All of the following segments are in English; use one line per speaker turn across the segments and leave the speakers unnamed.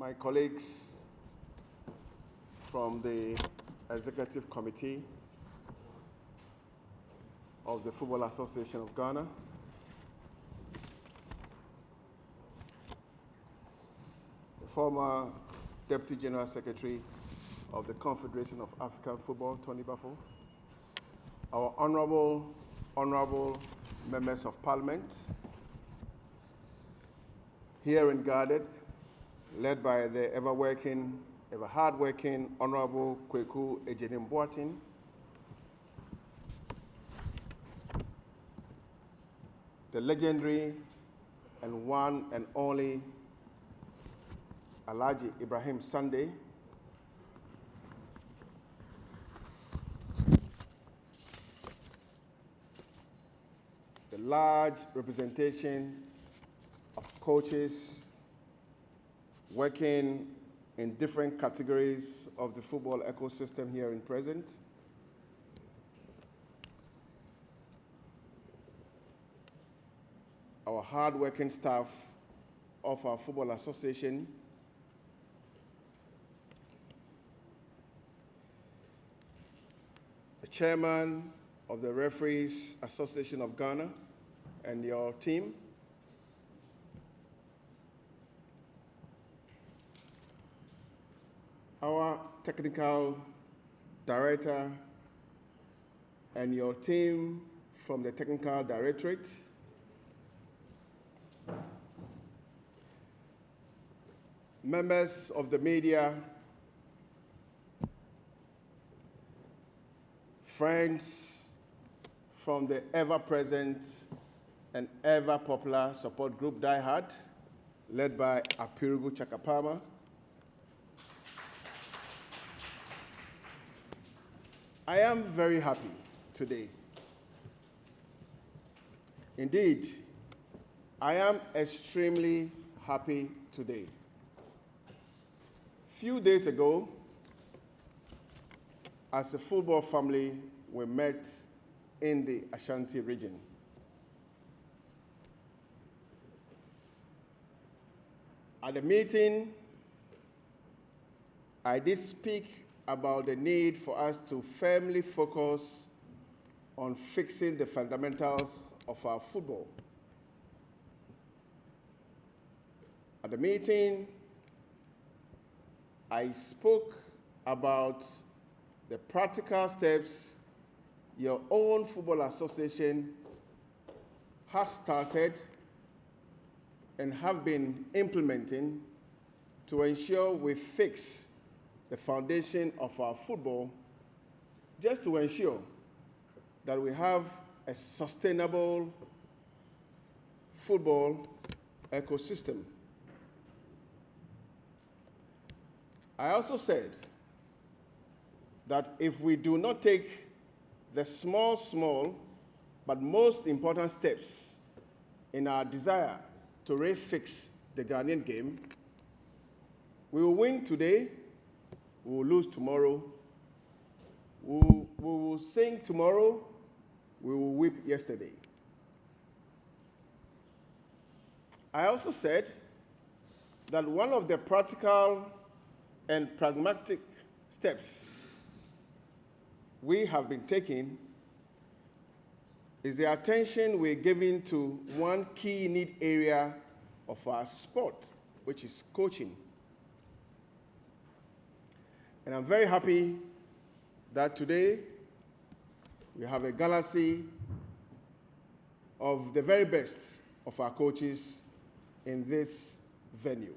my colleagues from the Executive Committee of the Football Association of Ghana, the former Deputy General Secretary of the Confederation of African Football, Tony Bafo, our honorable members of Parliament, here and guarded, led by the ever hard-working Honorable Kweku Ejenim Boatin, the legendary and one and only Alhaji Ibrahim Sande, the large representation of coaches working in different categories of the football ecosystem here in present. Our hard-working staff of our football association, the chairman of the Referees Association of Ghana and your team, our technical director and your team from the technical directorate, members of the media, friends from the ever-present and ever-popular support group Die Hard, led by Apirugu Chakapama, I am very happy today. Indeed, I am extremely happy today. Few days ago, as a football family, we met in the Ashanti region. At the meeting, I did speak about the need for us to firmly focus on fixing the fundamentals of our football. At the meeting, I spoke about the practical steps your own football association has started and have been implementing to ensure we fix the foundation of our football, just to ensure that we have a sustainable football ecosystem. I also said that if we do not take the small, but most important steps in our desire to refix the Ghanaian game, we will win today, we will lose tomorrow, we will sing tomorrow, we will weep yesterday. I also said that one of the practical and pragmatic steps we have been taking is the attention we're giving to one key need area of our sport, which is coaching. And I'm very happy that today we have a galaxy of the very best of our coaches in this venue.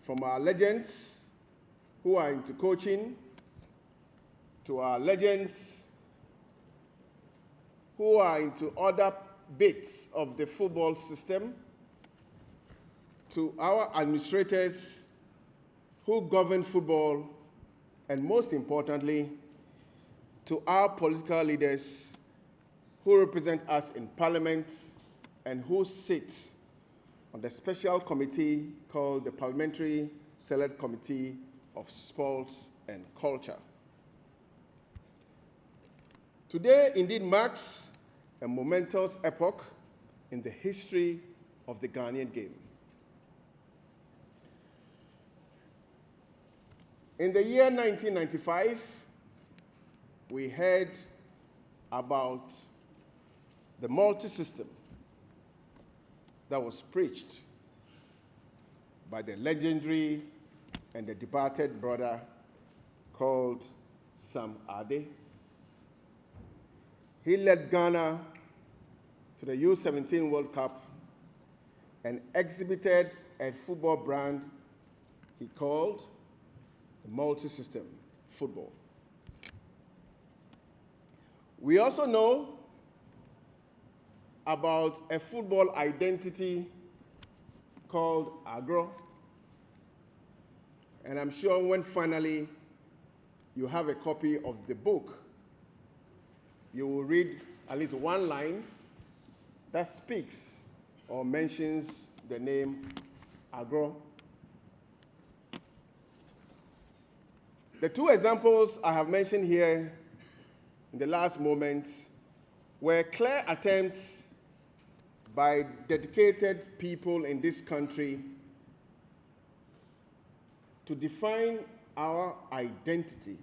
From our legends who are into coaching, to our legends who are into other bits of the football system, to our administrators who govern football, and most importantly, to our political leaders who represent us in Parliament and who sit on the special committee called the Parliamentary Select Committee of Sports and Culture. Today indeed marks a momentous epoch in the history of the Ghanaian game. In the year 1995, we heard about the multi-system that was preached by the legendary and the departed brother called Sam Ade. He led Ghana to the U17 World Cup and exhibited a football brand he called the multi-system football. We also know about a football identity called Agro. And I'm sure when finally you have a copy of the book, you will read at least one line that speaks or mentions the name Agro. The two examples I have mentioned here in the last moment were clear attempts by dedicated people in this country to define our identity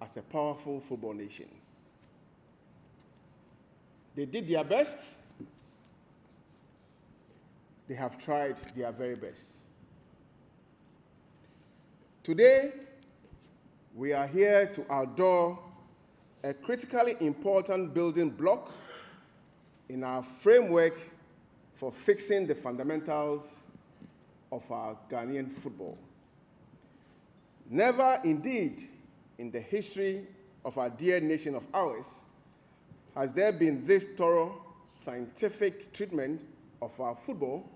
as a powerful football nation. They did their best. They have tried their very best. Today, we are here to adore a critically important building block in our framework for fixing the fundamentals of our Ghanaian football. Never indeed in the history of our dear nation of ours has there been this thorough scientific treatment of our football,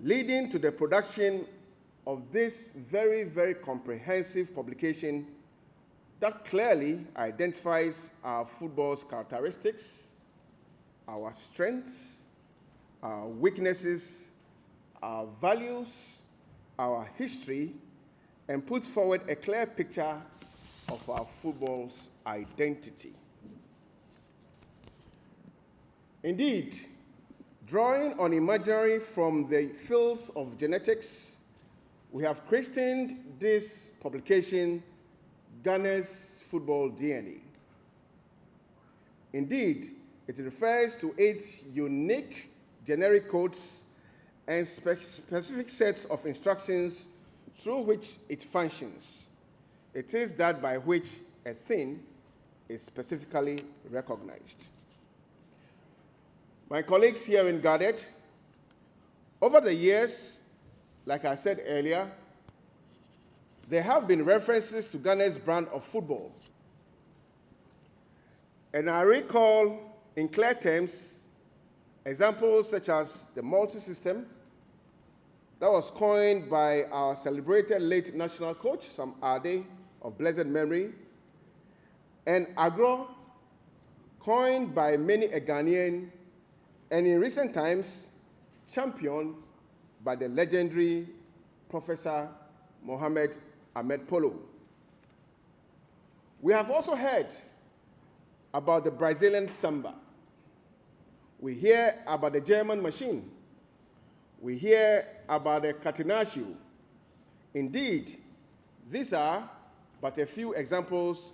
leading to the production of this very, very comprehensive publication that clearly identifies our football's characteristics, our strengths, our weaknesses, our values, our history, and puts forward a clear picture of our football's identity. Indeed, drawing on imagery from the fields of genetics, we have christened this publication Ghana's Football DNA. Indeed, it refers to its unique generic codes and specific sets of instructions through which it functions. It is that by which a thing is specifically recognized. My colleagues here in Gadet, over the years, like I said earlier, there have been references to Ghana's brand of football. And I recall, in clear terms, examples such as the multi-system that was coined by our celebrated late national coach, Sam Ade, of blessed memory, and Agro, coined by many a Ghanaian, and in recent times, championed by the legendary Professor Mohamed Ahmed Polo. We have also heard about the Brazilian samba. We hear about the German machine. We hear about the catenaccio. Indeed, these are but a few examples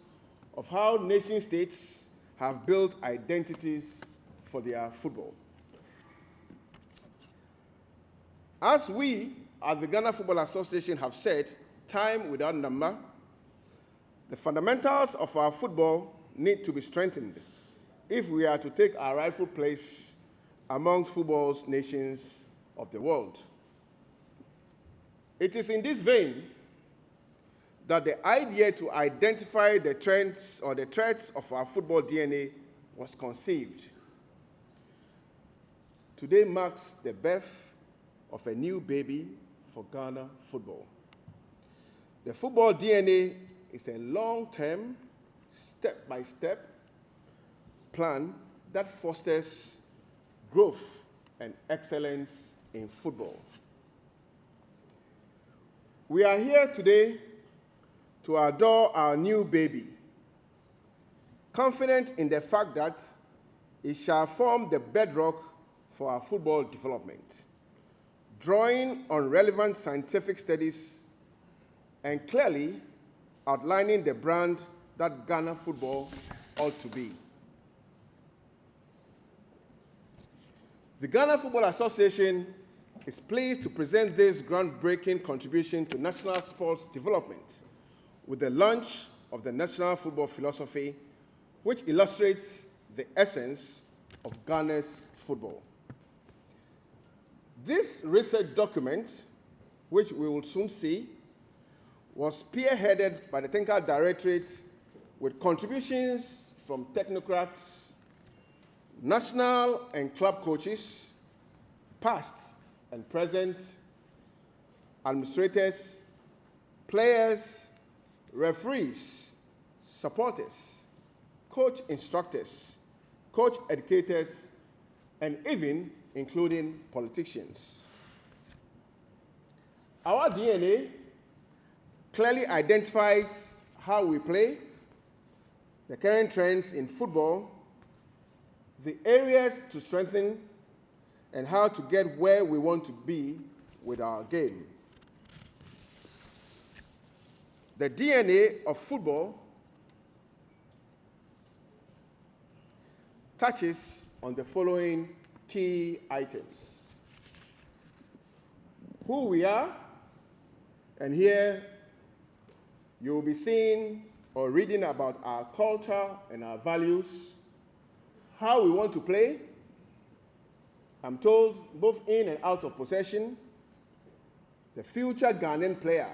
of how nation states have built identities for their football. As we, as the Ghana Football Association, have said time without number, the fundamentals of our football need to be strengthened if we are to take our rightful place amongst football's nations of the world. It is in this vein that the idea to identify the trends or the threats of our football DNA was conceived. Today marks the birth of a new baby for Ghana football. The football DNA is a long-term, step-by-step plan that fosters growth and excellence in football. We are here today to adore our new baby, confident in the fact that it shall form the bedrock for our football development, drawing on relevant scientific studies and clearly outlining the brand that Ghana football ought to be. The Ghana Football Association is pleased to present this groundbreaking contribution to national sports development with the launch of the National Football Philosophy, which illustrates the essence of Ghana's football. This research document, which we will soon see, was spearheaded by the Technical Directorate with contributions from technocrats, national and club coaches, past and present, administrators, players, referees, supporters, coach instructors, coach educators, and even including politicians. Our DNA clearly identifies how we play, the current trends in football, the areas to strengthen, and how to get where we want to be with our game. The DNA of football touches on the following key items: who we are, and here you will be seeing or reading about our culture and our values, how we want to play. I'm told both in and out of possession, the future Ghanaian player,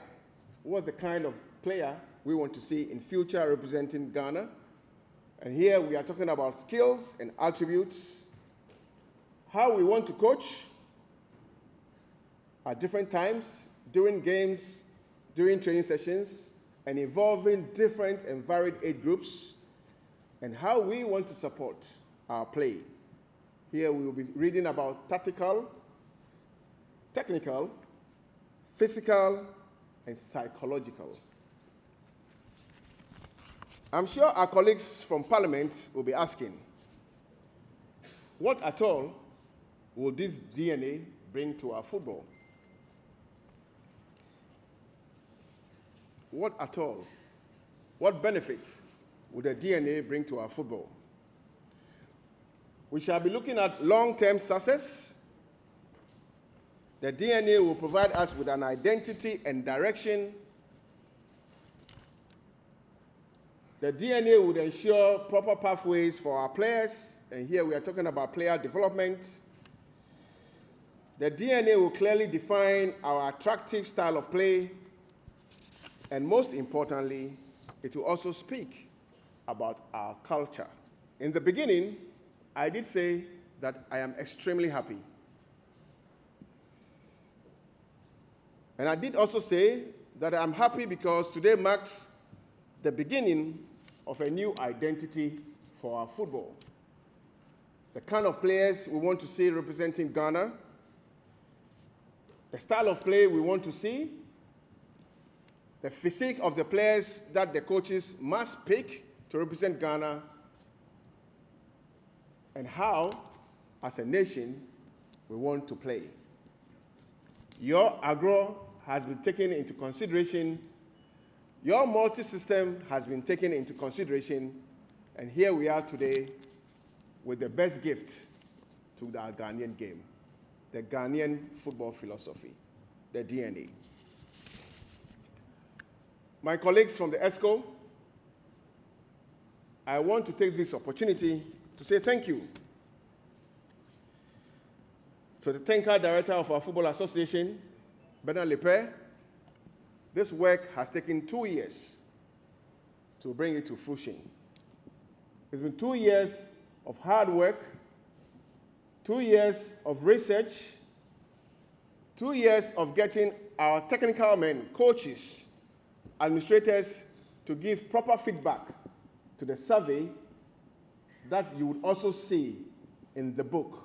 what's the kind of player we want to see in future representing Ghana. And here we are talking about skills and attributes, how we want to coach at different times, during games, during training sessions, and involving different and varied age groups, and how we want to support our play. Here we will be reading about tactical, technical, physical, and psychological. I'm sure our colleagues from Parliament will be asking, what at all will this DNA bring to our football? What at all? What benefit will the DNA bring to our football? We shall be looking at long-term success. The DNA will provide us with an identity and direction. The DNA would ensure proper pathways for our players, and here we are talking about player development. The DNA will clearly define our attractive style of play, and most importantly, it will also speak about our culture. In the beginning, I did say that I am extremely happy. And I did also say that I'm happy because today marks the beginning of a new identity for our football. The kind of players we want to see representing Ghana, the style of play we want to see, the physique of the players that the coaches must pick to represent Ghana, and how, as a nation, we want to play. Your agro has been taken into consideration. Your multi-system has been taken into consideration. And here we are today with the best gift to our Ghanaian game, the Ghanaian football philosophy, the DNA. My colleagues from the ESCO, I want to take this opportunity to say thank you to the Technical Director of our Football Association, Bernard Lepe. This work has taken 2 years to bring it to fruition. It's been 2 years of hard work, 2 years of research, 2 years of getting our technical men, coaches, administrators to give proper feedback to the survey that you would also see in the book.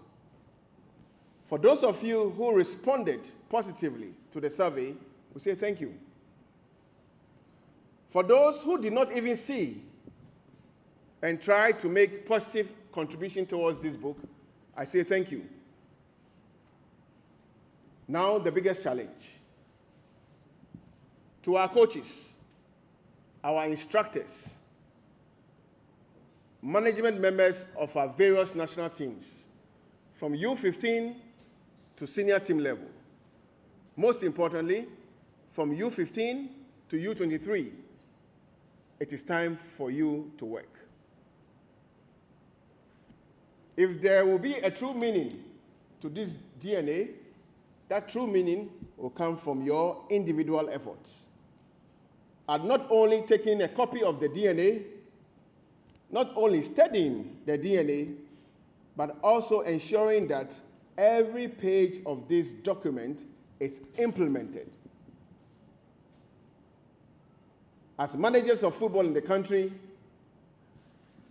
For those of you who responded positively to the survey, we say thank you. For those who did not even see and try to make positive contribution towards this book, I say thank you. Now the biggest challenge. to our coaches, our instructors, management members of our various national teams, from U15 to senior team level. Most importantly, from U15 to U23, it is time for you to work. If there will be a true meaning to this DNA, that true meaning will come from your individual efforts. And not only taking a copy of the DNA, not only studying the DNA, but also ensuring that every page of this document is implemented. As managers of football in the country,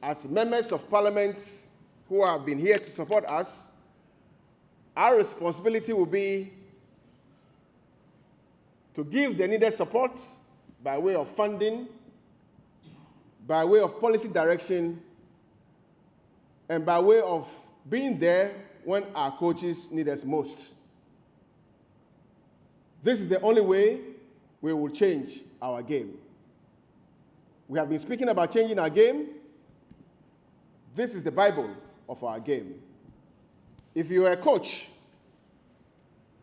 as members of parliament who have been here to support us, our responsibility will be to give the needed support by way of funding, by way of policy direction, and by way of being there when our coaches need us most. This is the only way we will change our game. We have been speaking about changing our game. This is the Bible of our game. If you are a coach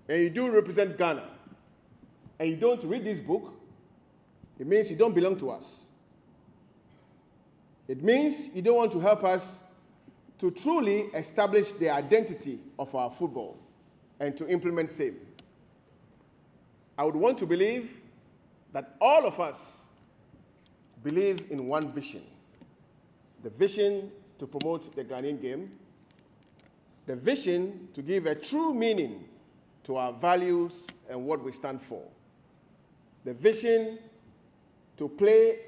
and you do represent Ghana and you don't read this book, it means you don't belong to us. It means you don't want to help us to truly establish the identity of our football and to implement same. I would want to believe that all of us believe in one vision, the vision to promote the Ghanaian game, the vision to give a true meaning to our values and what we stand for, the vision to play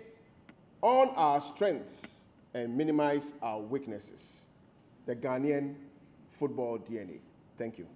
on our strengths and minimize our weaknesses, the Ghanaian football DNA. Thank you.